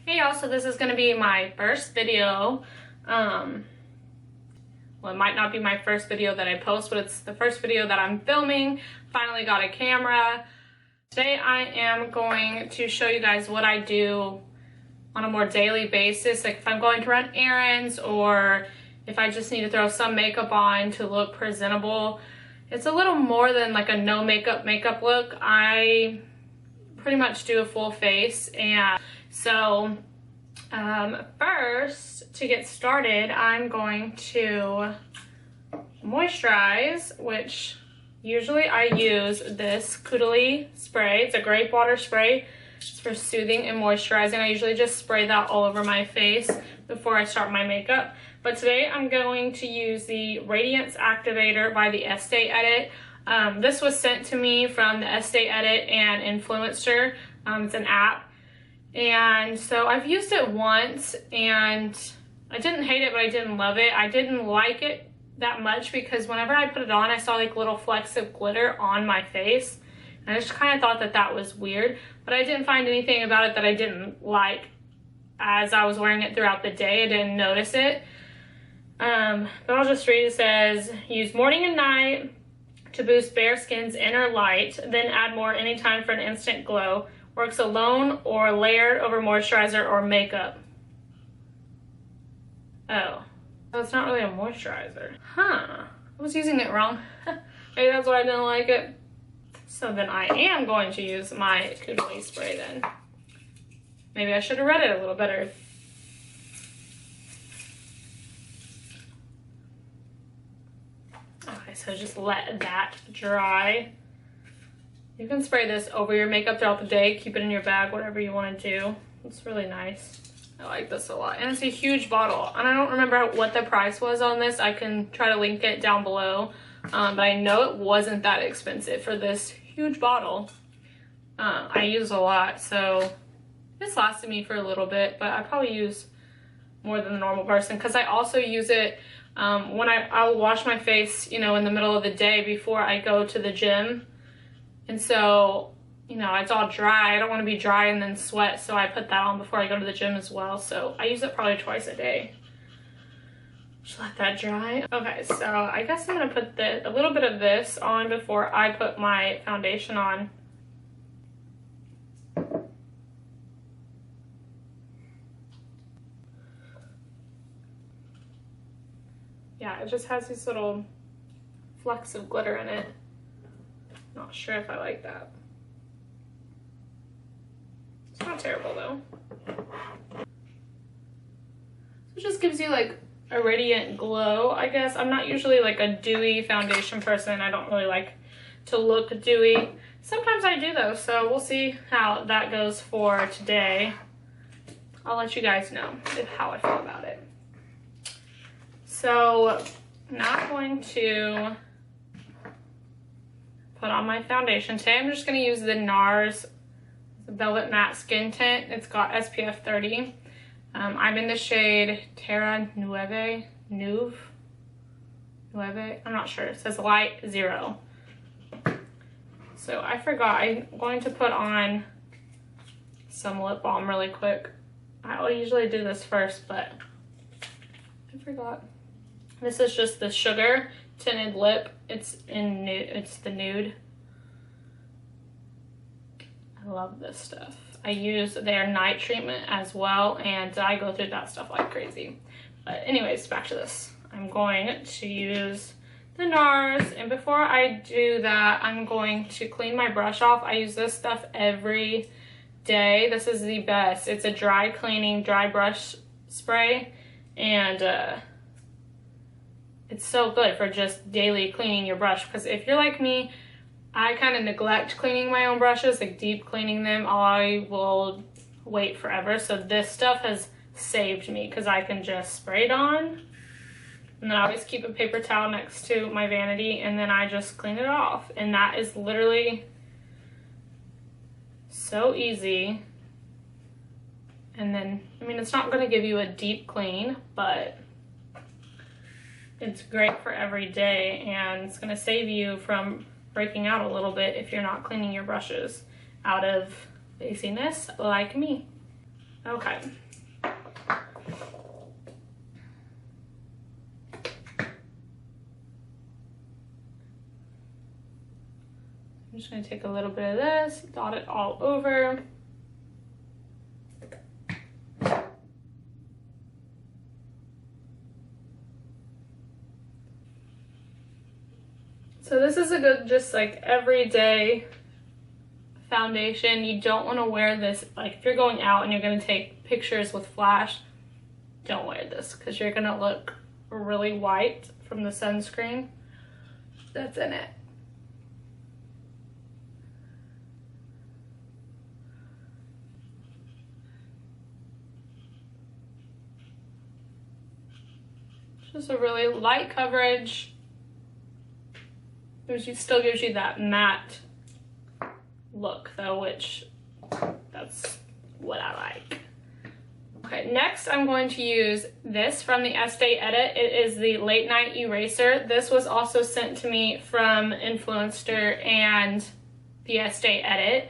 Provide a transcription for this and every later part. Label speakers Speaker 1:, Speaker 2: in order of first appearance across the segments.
Speaker 1: Hey y'all, so this is going to be my first video. Well, it might not be my first video that I post, but it's the first video that I'm filming. Finally got a camera. Today I am going to show you guys what I do on a more daily basis, like if I'm going to run errands or if I just need to throw some makeup on to look presentable. It's a little more than like a no makeup look. I pretty much do a full face, and so first, to get started, I'm going to moisturize, which usually I use this Kudali spray. It's a grape water spray. It's for soothing and moisturizing. I usually just spray that all over my face before I start my makeup. But today I'm going to use the Radiance Activator by the Estee Edit. This was sent to me from the Estee Edit and Influencer. It's an app. And so I've used it once and I didn't hate it, but I didn't love it. I didn't like it that much because whenever I put it on, I saw like little flecks of glitter on my face. And I just kind of thought that that was weird, but I didn't find anything about it that I didn't like as I was wearing it throughout the day. I didn't notice it. But I'll just read. It says, use morning and night to boost bare skin's inner light, then add more anytime for an instant glow. Works alone or layered over moisturizer or makeup. Oh, so it's not really a moisturizer. Huh, I was using it wrong. Maybe that's why I didn't like it. So then I am going to use my Kudali spray then. Maybe I should have read it a little better. Okay, so just let that dry. You can spray this over your makeup throughout the day, keep it in your bag, whatever you want to do. It's really nice. I like this a lot. And it's a huge bottle. And I don't remember what the price was on this. I can try to link it down below. But I know it wasn't that expensive for this huge bottle. I use a lot, so this lasted me for a little bit, but I probably use more than the normal person because I also use it when I'll wash my face, you know, in the middle of the day before I go to the gym. And so, you know, it's all dry. I don't want to be dry and then sweat, so I put that on before I go to the gym as well. So I use it probably twice a day. Just let that dry. Okay, so I guess I'm going to put a little bit of this on before I put my foundation on. Yeah, it just has these little flecks of glitter in it. Not sure if I like that. It's not terrible though. So it just gives you like a radiant glow, I guess. I'm not usually like a dewy foundation person. I don't really like to look dewy. Sometimes I do though, so we'll see how that goes for today. I'll let you guys know how I feel about it. So now I'm going to put on my foundation. Today I'm just going to use the NARS Velvet Matte Skin Tint. It's got SPF 30. I'm in the shade Terra Nueve. I'm not sure. It says Light 0. So I forgot. I'm going to put on some lip balm really quick. I usually do this first, but I forgot. This is just the Sugar Tinted Lip. It's in nude. It's the nude. I love this stuff. I use their night treatment as well, and I go through that stuff like crazy. But anyways, back to this. I'm going to use the NARS, and before I do that, I'm going to clean my brush off. I use this stuff every day. This is the best. It's a dry cleaning, dry brush spray, and it's so good for just daily cleaning your brush, because if you're like me, I kind of neglect cleaning my own brushes, like deep cleaning them. I will wait forever. So this stuff has saved me because I can just spray it on. And then I always keep a paper towel next to my vanity, and then I just clean it off. And that is literally so easy. And then, I mean, it's not going to give you a deep clean, but it's great for every day, and it's going to save you from breaking out a little bit if you're not cleaning your brushes out of laziness like me. Okay. I'm just going to take a little bit of this, dot it all over. So this is a good just like everyday foundation. You don't want to wear this, like if you're going out and you're going to take pictures with flash, don't wear this because you're going to look really white from the sunscreen that's in it. Just a really light coverage. Still gives you that matte look though, which that's what I like. Okay, next I'm going to use this from the Estee Edit. It is the Late Night Eraser. This was also sent to me from Influencer and the Estee Edit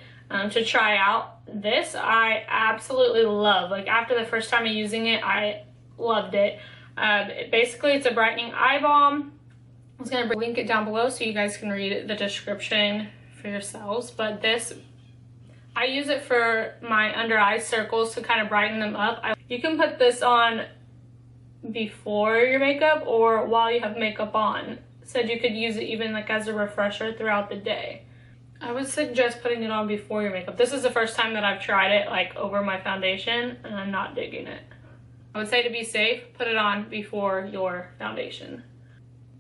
Speaker 1: to try out. This I absolutely love. Like after the first time of using it, I loved it. Basically, it's a brightening eye balm. I was going to link it down below so you guys can read the description for yourselves. But this, I use it for my under eye circles to kind of brighten them up. You can put this on before your makeup or while you have makeup on. Said you could use it even like as a refresher throughout the day. I would suggest putting it on before your makeup. This is the first time that I've tried it like over my foundation and I'm not digging it. I would say to be safe, put it on before your foundation.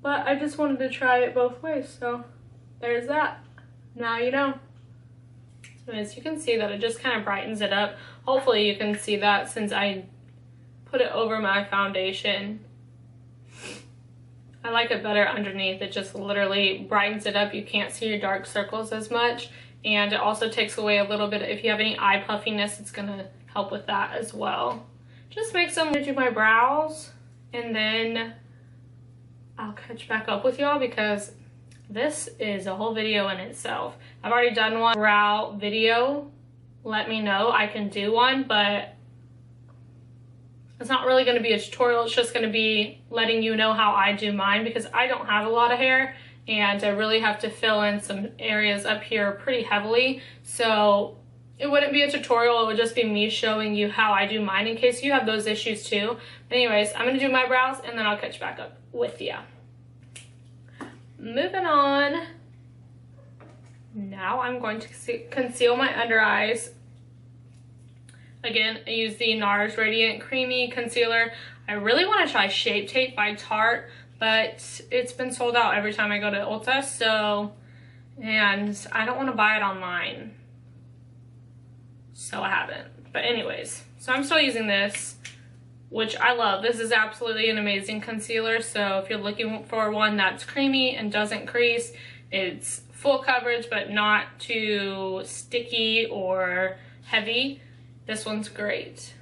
Speaker 1: But I just wanted to try it both ways, so there's that. Now you know. So as you can see that it just kind of brightens it up. Hopefully you can see that since I put it over my foundation. I like it better underneath. It just literally brightens it up. You can't see your dark circles as much. And it also takes away a little bit, if you have any eye puffiness, it's gonna help with that as well. Just make some to my brows and then I'll catch back up with y'all because this is a whole video in itself. I've already done one brow video. Let me know, I can do one, but it's not really going to be a tutorial. It's just going to be letting you know how I do mine because I don't have a lot of hair and I really have to fill in some areas up here pretty heavily. So it wouldn't be a tutorial, it would just be me showing you how I do mine in case you have those issues too. But anyways, I'm going to do my brows and then I'll catch back up with you. Moving on. Now I'm going to conceal my under eyes. Again, I use the NARS Radiant Creamy Concealer. I really want to try Shape Tape by Tarte, but it's been sold out every time I go to Ulta, so, and I don't want to buy it online. So I haven't. But anyways, so I'm still using this, which I love. This is absolutely an amazing concealer. So if you're looking for one that's creamy and doesn't crease, it's full coverage but not too sticky or heavy, this one's great.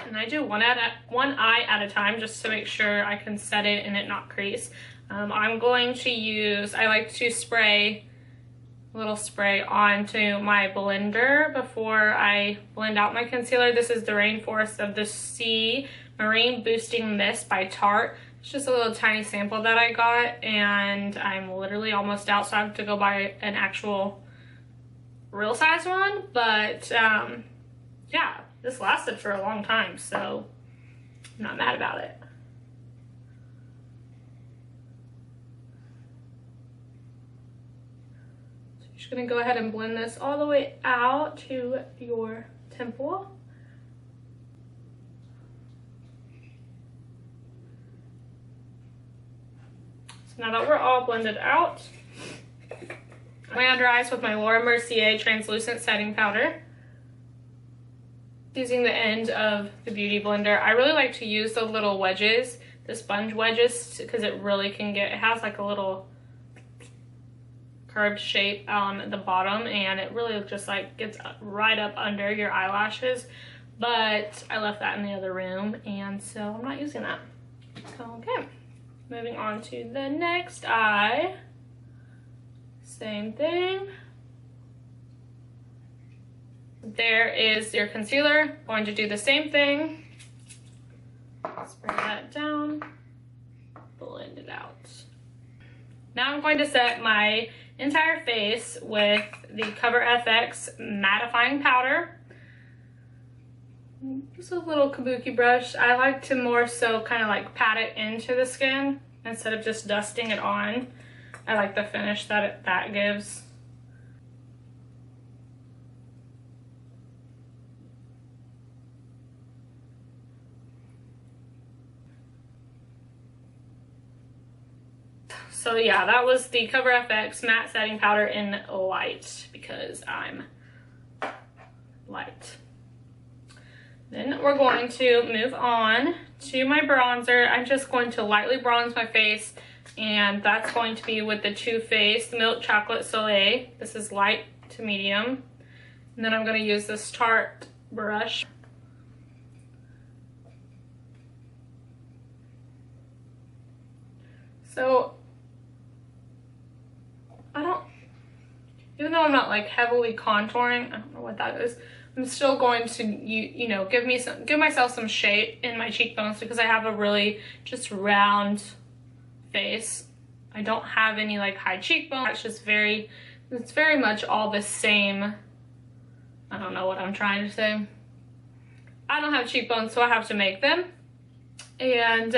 Speaker 1: And I do one eye at a time just to make sure I can set it and it not crease. I'm going to use, I like to spray a little spray onto my blender before I blend out my concealer. This is the Rainforest of the Sea Marine Boosting Mist by Tarte. It's just a little tiny sample that I got and I'm literally almost out, so I have to go buy an actual real size one. But yeah, this lasted for a long time, so I'm not mad about it. So you're just gonna go ahead and blend this all the way out to your temple. So now that we're all blended out, my under eyes with my Laura Mercier translucent setting powder. Using the end of the Beauty Blender. I really like to use the little wedges, the sponge wedges, because it really can get, it has like a little curved shape on the bottom and it really just like gets right up under your eyelashes. but I left that in the other room, and so I'm not using that. Okay, moving on to the next eye. Same thing. There is your concealer. Going to do the same thing. Spray that down, blend it out. Now I'm going to set my entire face with the Cover FX mattifying powder. Just a little kabuki brush. I like to more so kind of like pat it into the skin instead of just dusting it on. I like the finish that that gives. So yeah, that was the Cover FX matte setting powder in light because I'm light. Then we're going to move on to my bronzer. I'm just going to lightly bronze my face, and that's going to be with the Too Faced Milk Chocolate Soleil. This is light to medium. And then I'm going to use this Tarte brush. So even though I'm not like heavily contouring, I don't know what that is, I'm still going to, you know, give myself some shape in my cheekbones because I have a really just round face. I don't have any like high cheekbones. It's just it's very much all the same. I don't know what I'm trying to say. I don't have cheekbones, so I have to make them. And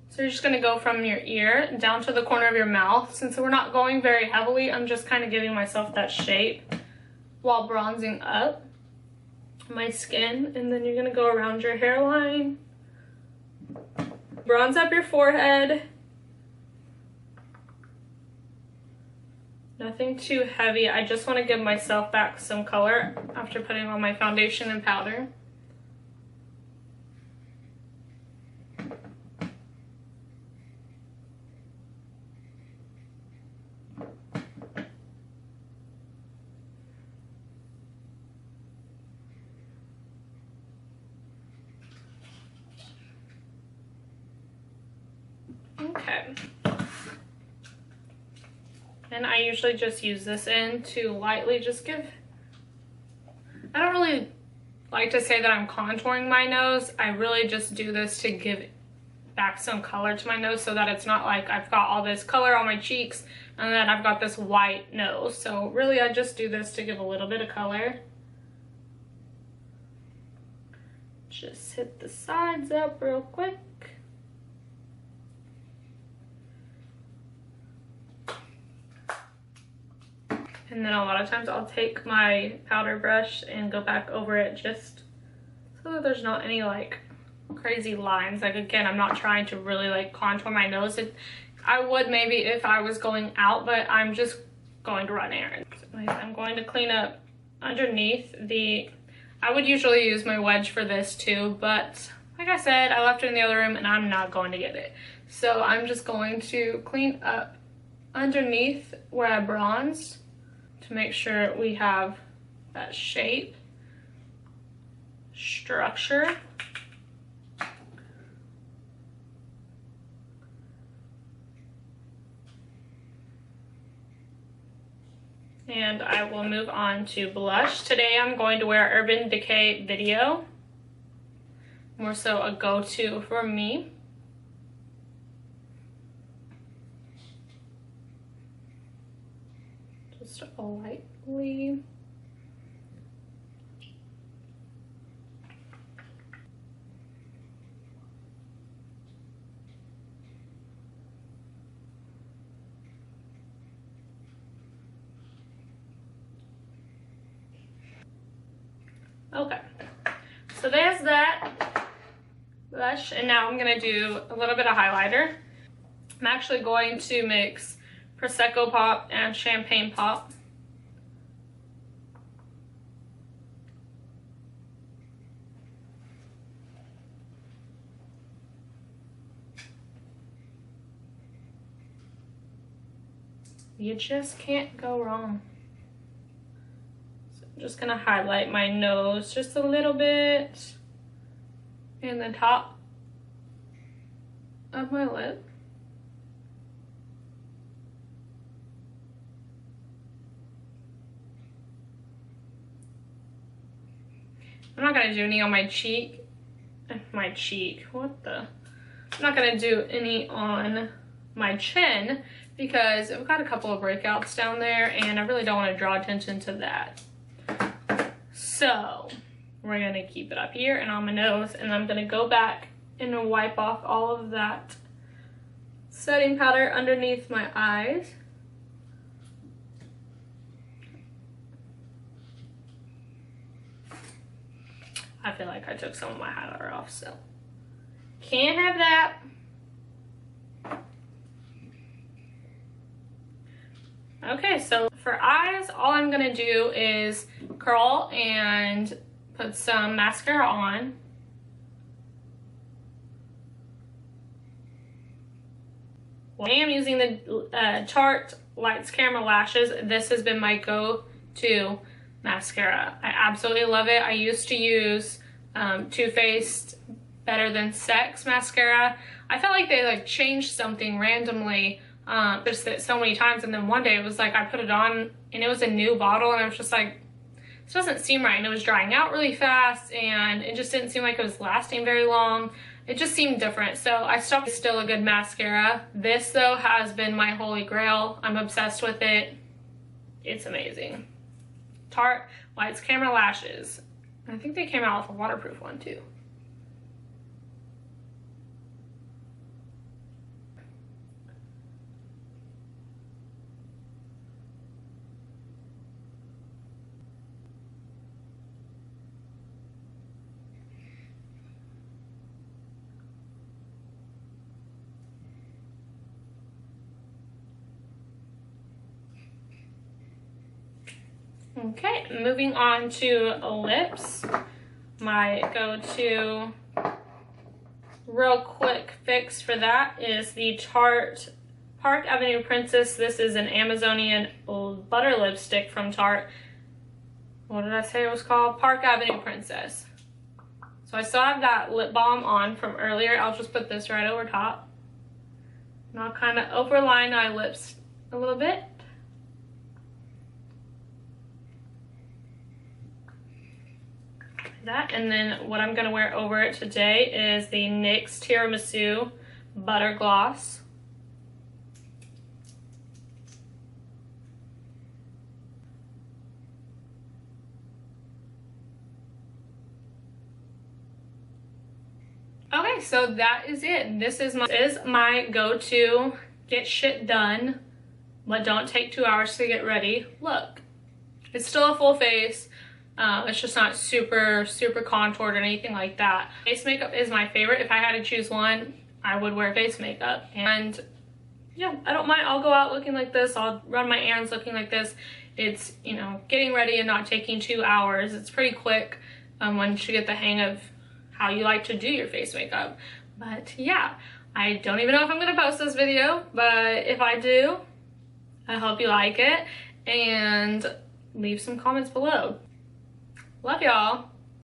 Speaker 1: so you're just going to go from your ear down to the corner of your mouth. Since we're not going very heavily, I'm just kind of giving myself that shape while bronzing up my skin. And then you're going to go around your hairline. Bronze up your forehead. Nothing too heavy. I just want to give myself back some color after putting on my foundation and powder. Okay. And I usually just use this in to lightly just give, I don't really like to say that I'm contouring my nose. I really just do this to give back some color to my nose so that it's not like I've got all this color on my cheeks and then I've got this white nose. So really I just do this to give a little bit of color. Just hit the sides up real quick. And then a lot of times I'll take my powder brush and go back over it just so that there's not any like crazy lines. Like again, I'm not trying to really like contour my nose. I would maybe if I was going out, but I'm just going to run errands. I'm going to clean up underneath I would usually use my wedge for this too, but like I said, I left it in the other room and I'm not going to get it. So I'm just going to clean up underneath where I bronzed, to make sure we have that shape, structure. And I will move on to blush. Today I'm going to wear Urban Decay Video, more so a go-to for me. Just lightly. Okay, so there's that blush, and now I'm gonna do a little bit of highlighter. I'm actually going to mix Prosecco Pop and Champagne Pop. You just can't go wrong. So just gonna highlight my nose just a little bit and the top of my lip. I'm not gonna do any on my cheek. What the? I'm not gonna do any on my chin because I've got a couple of breakouts down there and I really don't want to draw attention to that. So we're gonna keep it up here and on my nose, and I'm gonna go back and wipe off all of that setting powder underneath my eyes. I feel like I took some of my highlighter off, so can't have that. Okay, so for eyes, all I'm gonna do is curl and put some mascara on. I am using the Tarte Lights Camera Lashes. This has been my go-to mascara. I absolutely love it. I used to use Too Faced Better Than Sex mascara. I felt like they like changed something randomly just so many times, and then one day it was like I put it on and it was a new bottle and I was just like, this doesn't seem right, and it was drying out really fast and it just didn't seem like it was lasting very long. It just seemed different, so I stopped. It's still a good mascara. This though has been my holy grail. I'm obsessed with it. It's amazing. Tarte Lights Camera Lashes. I think they came out with a waterproof one too. Okay, moving on to lips. My go-to real quick fix for that is the Tarte Park Avenue Princess. This is an Amazonian butter lipstick from Tarte. What did I say it was called? Park Avenue Princess. So I still have that lip balm on from earlier. I'll just put this right over top. And I'll kind of overline my lips a little bit. That, and then what I'm going to wear over it today is the NYX Tiramisu Butter Gloss. Okay, so that is it. This is my go-to get shit done, but don't take 2 hours to get ready look. It's still a full face. It's just not super contoured or anything like that. Face makeup is my favorite. If I had to choose one, I would wear face makeup. And yeah, I don't mind. I'll go out looking like this. I'll run my errands looking like this. It's, you know, getting ready and not taking 2 hours. It's pretty quick once you get the hang of how you like to do your face makeup. But yeah, I don't even know if I'm going to post this video, but if I do, I hope you like it and leave some comments below. Love y'all.